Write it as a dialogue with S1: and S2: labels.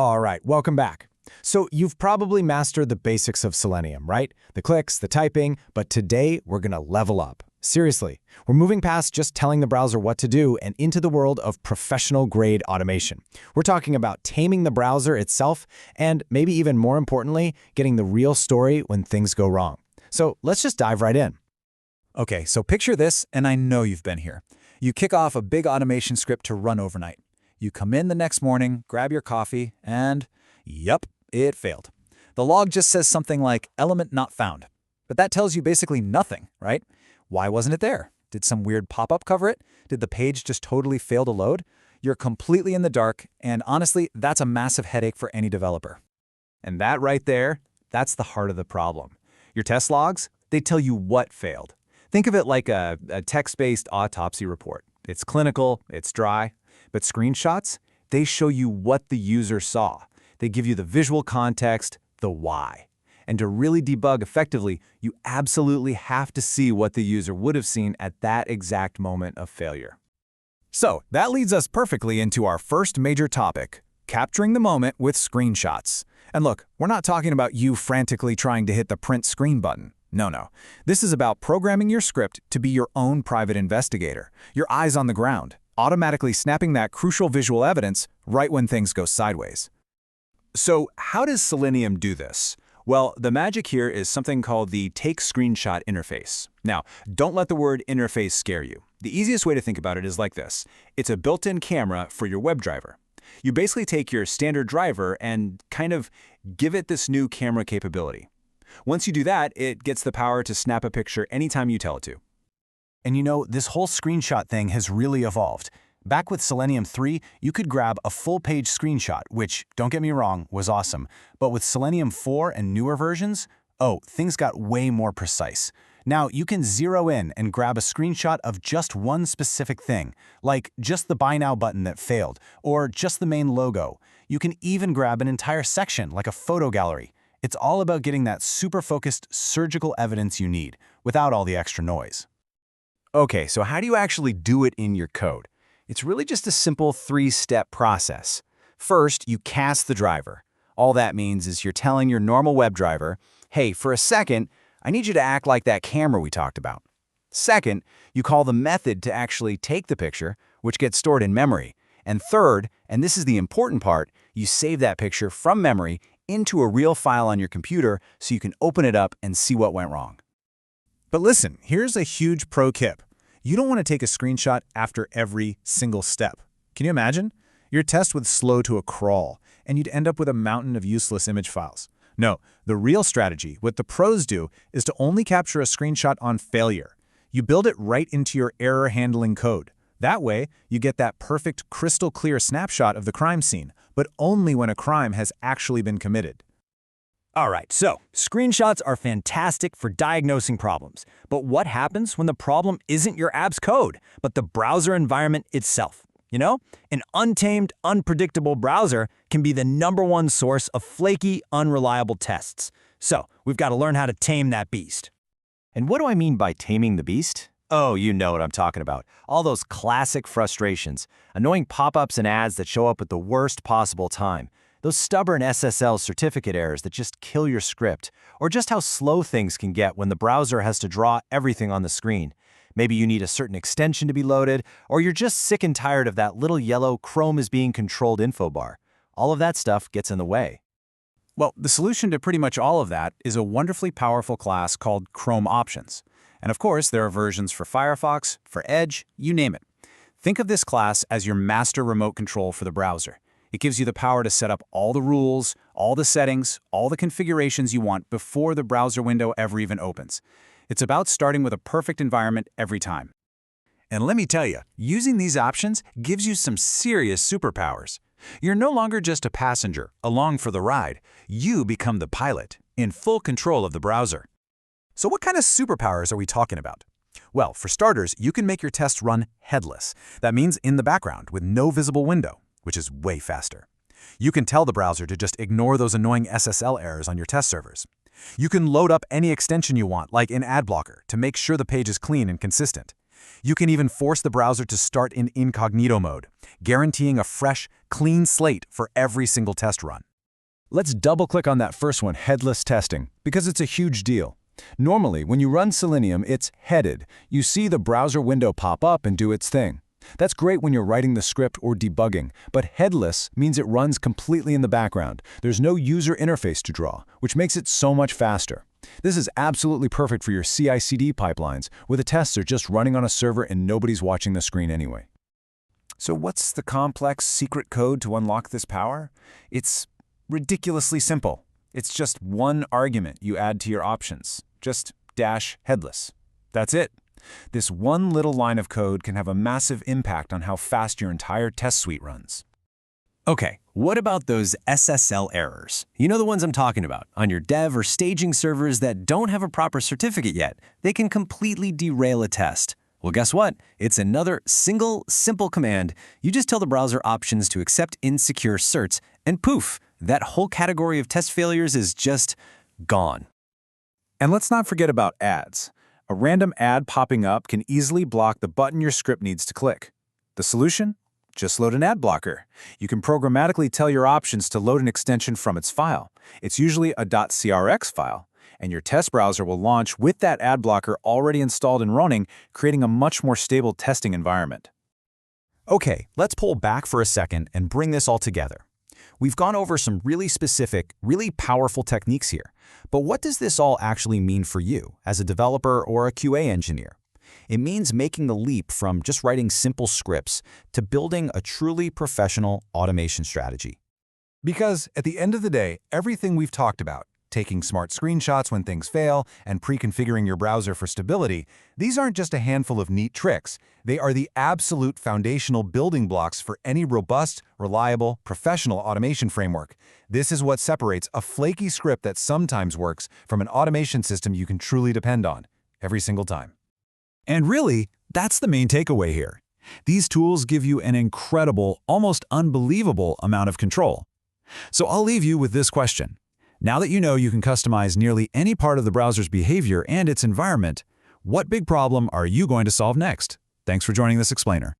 S1: All right, welcome back. So you've probably mastered the basics of Selenium, right? The clicks, the typing, but today we're gonna level up. Seriously, we're moving past just telling the browser what to do and into the world of professional-grade automation. We're talking about taming the browser itself and, maybe even more importantly, getting the real story when things go wrong. So let's just dive right in.
S2: Okay, so picture this, and I know you've been here. You kick off a big automation script to run overnight. You come in the next morning, grab your coffee, and yup, it failed. The log just says something like element not found. But that tells you basically nothing, right? Why wasn't it there? Did some weird pop-up cover it? Did the page just totally fail to load? You're completely in the dark, and honestly, that's a massive headache for any developer. And that right there, that's the heart of the problem. Your test logs, they tell you what failed. Think of it like a text-based autopsy report. It's clinical, it's dry, but screenshots, they show you what the user saw. They give you the visual context, the why. And to really debug effectively, you absolutely have to see what the user would have seen at that exact moment of failure.
S1: So that leads us perfectly into our first major topic, capturing the moment with screenshots. And look, we're not talking about you frantically trying to hit the print screen button. No. This is about programming your script to be your own private investigator, your eyes on the ground, automatically snapping that crucial visual evidence right when things go sideways.
S3: So how does Selenium do this? Well, the magic here is something called the Take Screenshot interface. Now, don't let the word interface scare you. The easiest way to think about it is like this. It's a built-in camera for your WebDriver. You basically take your standard driver and kind of give it this new camera capability. Once you do that, it gets the power to snap a picture anytime you tell it to.
S1: And you know, this whole screenshot thing has really evolved. Back with Selenium 3, you could grab a full-page screenshot, which, don't get me wrong, was awesome. But with Selenium 4 and newer versions, things got way more precise. Now, you can zero in and grab a screenshot of just one specific thing, like just the Buy Now button that failed, or just the main logo. You can even grab an entire section, like a photo gallery. It's all about getting that super-focused surgical evidence you need, without all the extra noise.
S3: Okay, so how do you actually do it in your code? It's really just a simple three-step process. First, you cast the driver. All that means is you're telling your normal WebDriver, hey, for a second, I need you to act like that camera we talked about. Second, you call the method to actually take the picture, which gets stored in memory. And third, and this is the important part, you save that picture from memory into a real file on your computer so you can open it up and see what went wrong.
S1: But listen, here's a huge pro tip. You don't want to take a screenshot after every single step. Can you imagine? Your test would slow to a crawl, and you'd end up with a mountain of useless image files. No, the real strategy, what the pros do, is to only capture a screenshot on failure. You build it right into your error handling code. That way, you get that perfect, crystal clear snapshot of the crime scene, but only when a crime has actually been committed.
S4: Alright, so screenshots are fantastic for diagnosing problems. But what happens when the problem isn't your app's code, but the browser environment itself? You know, an untamed, unpredictable browser can be the #1 source of flaky, unreliable tests. So we've got to learn how to tame that beast.
S3: And what do I mean by taming the beast? Oh, you know what I'm talking about. All those classic frustrations, annoying pop-ups and ads that show up at the worst possible time, those stubborn SSL certificate errors that just kill your script, or just how slow things can get when the browser has to draw everything on the screen. Maybe you need a certain extension to be loaded, or you're just sick and tired of that little yellow Chrome is being controlled info bar. All of that stuff gets in the way.
S2: Well, the solution to pretty much all of that is a wonderfully powerful class called Chrome Options. And of course, there are versions for Firefox, for Edge, you name it. Think of this class as your master remote control for the browser. It gives you the power to set up all the rules, all the settings, all the configurations you want before the browser window ever even opens. It's about starting with a perfect environment every time. And let me tell you, using these options gives you some serious superpowers. You're no longer just a passenger, along for the ride. You become the pilot, in full control of the browser. So what kind of superpowers are we talking about? Well, for starters, you can make your tests run headless. That means in the background with no visible window, which is way faster. You can tell the browser to just ignore those annoying SSL errors on your test servers. You can load up any extension you want, like in AdBlocker, to make sure the page is clean and consistent.
S1: You can even force the browser to start in incognito mode, guaranteeing a fresh, clean slate for every single test run. Let's double-click on that first one, headless testing, because it's a huge deal. Normally, when you run Selenium, it's headed. You see the browser window pop up and do its thing. That's great when you're writing the script or debugging, but headless means it runs completely in the background. There's no user interface to draw, which makes it so much faster. This is absolutely perfect for your CI/CD pipelines, where the tests are just running on a server and nobody's watching the screen anyway.
S2: So what's the complex secret code to unlock this power? It's ridiculously simple. It's just one argument you add to your options, just -headless. That's it. This one little line of code can have a massive impact on how fast your entire test suite runs.
S3: Okay, what about those SSL errors? You know the ones I'm talking about, on your dev or staging servers that don't have a proper certificate yet. They can completely derail a test. Well, guess what? It's another single, simple command. You just tell the browser options to accept insecure certs, and poof, that whole category of test failures is just gone.
S2: And let's not forget about ads. A random ad popping up can easily block the button your script needs to click. The solution? Just load an ad blocker. You can programmatically tell your options to load an extension from its file. It's usually a .crx file, and your test browser will launch with that ad blocker already installed and running, creating a much more stable testing environment.
S1: Okay, let's pull back for a second and bring this all together. We've gone over some really specific, really powerful techniques here. But what does this all actually mean for you as a developer or a QA engineer? It means making the leap from just writing simple scripts to building a truly professional automation strategy.
S5: Because at the end of the day, everything we've talked about, taking smart screenshots when things fail, and pre-configuring your browser for stability, these aren't just a handful of neat tricks. They are the absolute foundational building blocks for any robust, reliable, professional automation framework. This is what separates a flaky script that sometimes works from an automation system you can truly depend on, every single time.
S2: And really, that's the main takeaway here. These tools give you an incredible, almost unbelievable amount of control. So I'll leave you with this question. Now that you know you can customize nearly any part of the browser's behavior and its environment, what big problem are you going to solve next? Thanks for joining this explainer.